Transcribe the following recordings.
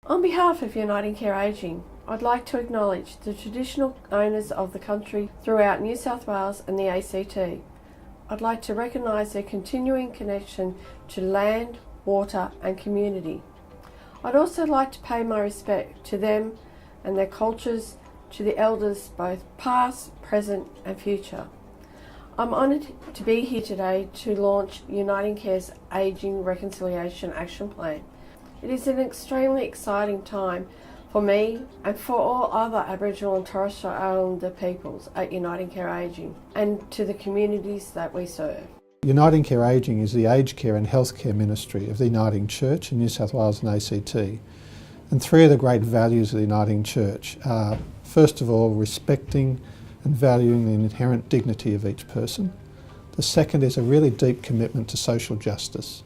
On behalf of Uniting Care Ageing, I'd like to acknowledge the traditional owners of the country throughout New South Wales and the ACT. I'd like to recognise their continuing connection to land, water and community. I'd also like to pay my respect to them and their cultures, to the elders both past, present and future. I'm honoured to be here today to launch Uniting Care's Ageing Reconciliation Action Plan. It is an extremely exciting time for me and for all other Aboriginal and Torres Strait Islander peoples at Uniting Care Ageing and to the communities that we serve. Uniting Care Ageing is the aged care and healthcare ministry of the Uniting Church in New South Wales and ACT. And three of the great values of the Uniting Church are, first of all, respecting and valuing the inherent dignity of each person. The second is a really deep commitment to social justice.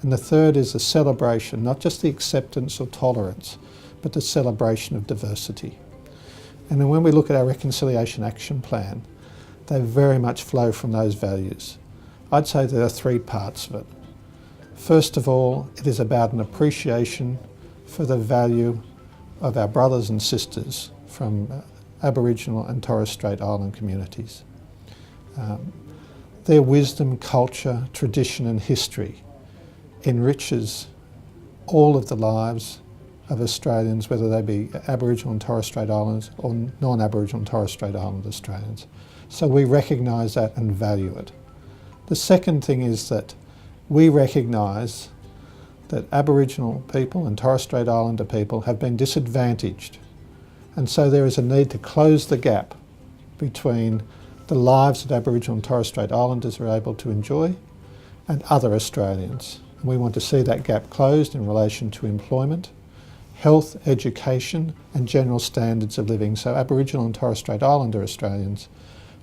And the third is the celebration, not just the acceptance or tolerance, but the celebration of diversity. And then when we look at our Reconciliation Action Plan, they very much flow from those values. I'd say there are three parts of it. First of all, it is about an appreciation for the value of our brothers and sisters from Aboriginal and Torres Strait Island communities. Their wisdom, culture, tradition and history enriches all of the lives of Australians, whether they be Aboriginal and Torres Strait Islanders or non-Aboriginal and Torres Strait Islander Australians. So we recognise that and value it. The second thing is that we recognise that Aboriginal people and Torres Strait Islander people have been disadvantaged, and so there is a need to close the gap between the lives that Aboriginal and Torres Strait Islanders are able to enjoy and other Australians. And we want to see that gap closed in relation to employment, health, education and general standards of living, so Aboriginal and Torres Strait Islander Australians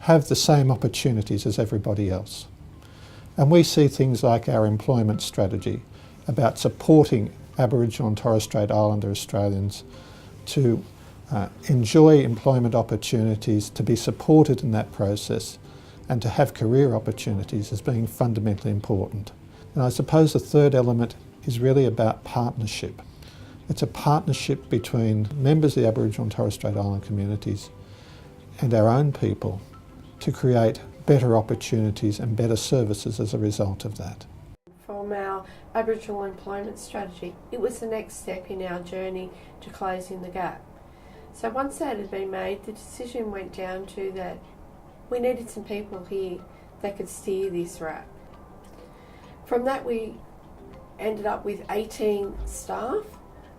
have the same opportunities as everybody else. And we see things like our employment strategy about supporting Aboriginal and Torres Strait Islander Australians to enjoy employment opportunities, to be supported in that process and to have career opportunities as being fundamentally important. And I suppose the third element is really about partnership. It's a partnership between members of the Aboriginal and Torres Strait Island communities and our own people to create better opportunities and better services as a result of that. From our Aboriginal employment strategy, it was the next step in our journey to closing the gap. So once that had been made, the decision went down to that we needed some people here that could steer this wrap. From that we ended up with 18 staff,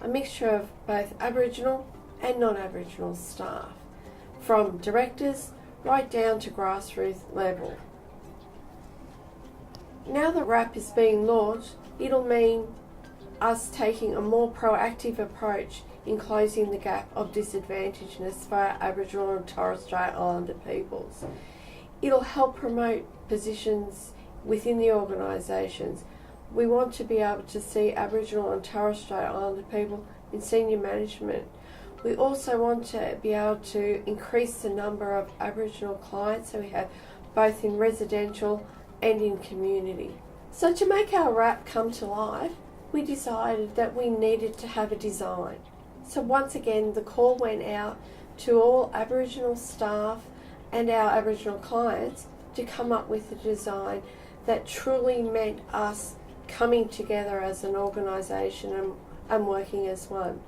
a mixture of both Aboriginal and non-Aboriginal staff, from directors right down to grassroots level. Now the wrap is being launched, it'll mean us taking a more proactive approach in closing the gap of disadvantagedness for our Aboriginal and Torres Strait Islander peoples. It'll help promote positions within the organisations. We want to be able to see Aboriginal and Torres Strait Islander people in senior management. We also want to be able to increase the number of Aboriginal clients that we have both in residential and in community. So to make our wrap come to life, we decided that we needed to have a design. So once again, the call went out to all Aboriginal staff and our Aboriginal clients to come up with a design that truly meant us coming together as an organisation and working as one.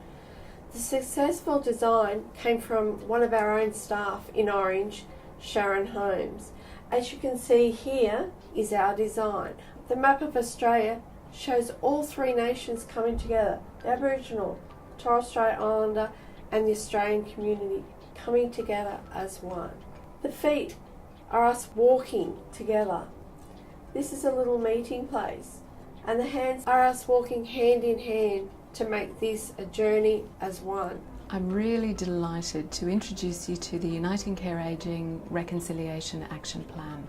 The successful design came from one of our own staff in Orange, Sharon Holmes. As you can see here is our design. The map of Australia shows all three nations coming together, the Aboriginal, Torres Strait Islander and the Australian community coming together as one. The feet are us walking together. This is a little meeting place, and the hands are us walking hand in hand to make this a journey as one. I'm really delighted to introduce you to the Uniting Care Ageing Reconciliation Action Plan.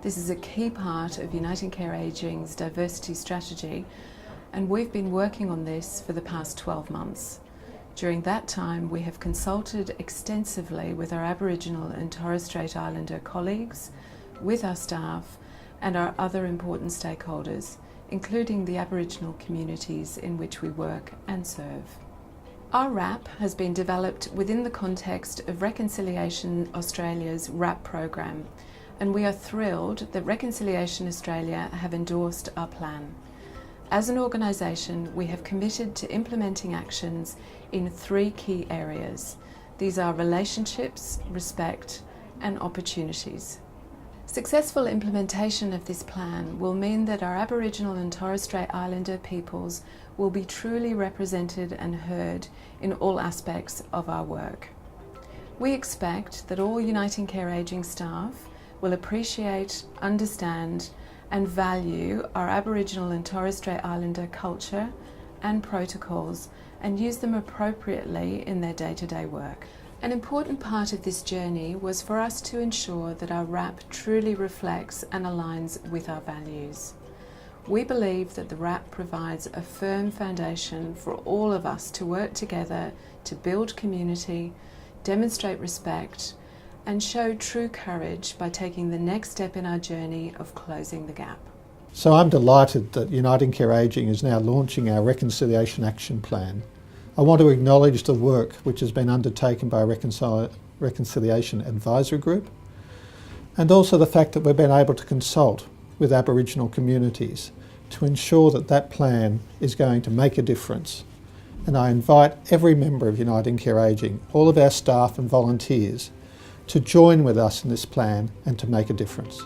This is a key part of Uniting Care Ageing's diversity strategy, and we've been working on this for the past 12 months. During that time, we have consulted extensively with our Aboriginal and Torres Strait Islander colleagues, with our staff, and our other important stakeholders, including the Aboriginal communities in which we work and serve. Our RAP has been developed within the context of Reconciliation Australia's RAP program, and we are thrilled that Reconciliation Australia have endorsed our plan. As an organisation, we have committed to implementing actions in 3 key areas. These are relationships, respect, and opportunities. Successful implementation of this plan will mean that our Aboriginal and Torres Strait Islander peoples will be truly represented and heard in all aspects of our work. We expect that all Uniting Care Ageing staff will appreciate, understand and value our Aboriginal and Torres Strait Islander culture and protocols and use them appropriately in their day-to-day work. An important part of this journey was for us to ensure that our RAP truly reflects and aligns with our values. We believe that the RAP provides a firm foundation for all of us to work together to build community, demonstrate respect, and show true courage by taking the next step in our journey of closing the gap. So I'm delighted that Uniting Care Ageing is now launching our Reconciliation Action Plan. I want to acknowledge the work which has been undertaken by Reconciliation Advisory Group, and also the fact that we've been able to consult with Aboriginal communities to ensure that that plan is going to make a difference. And I invite every member of Uniting Care Ageing, all of our staff and volunteers, to join with us in this plan and to make a difference.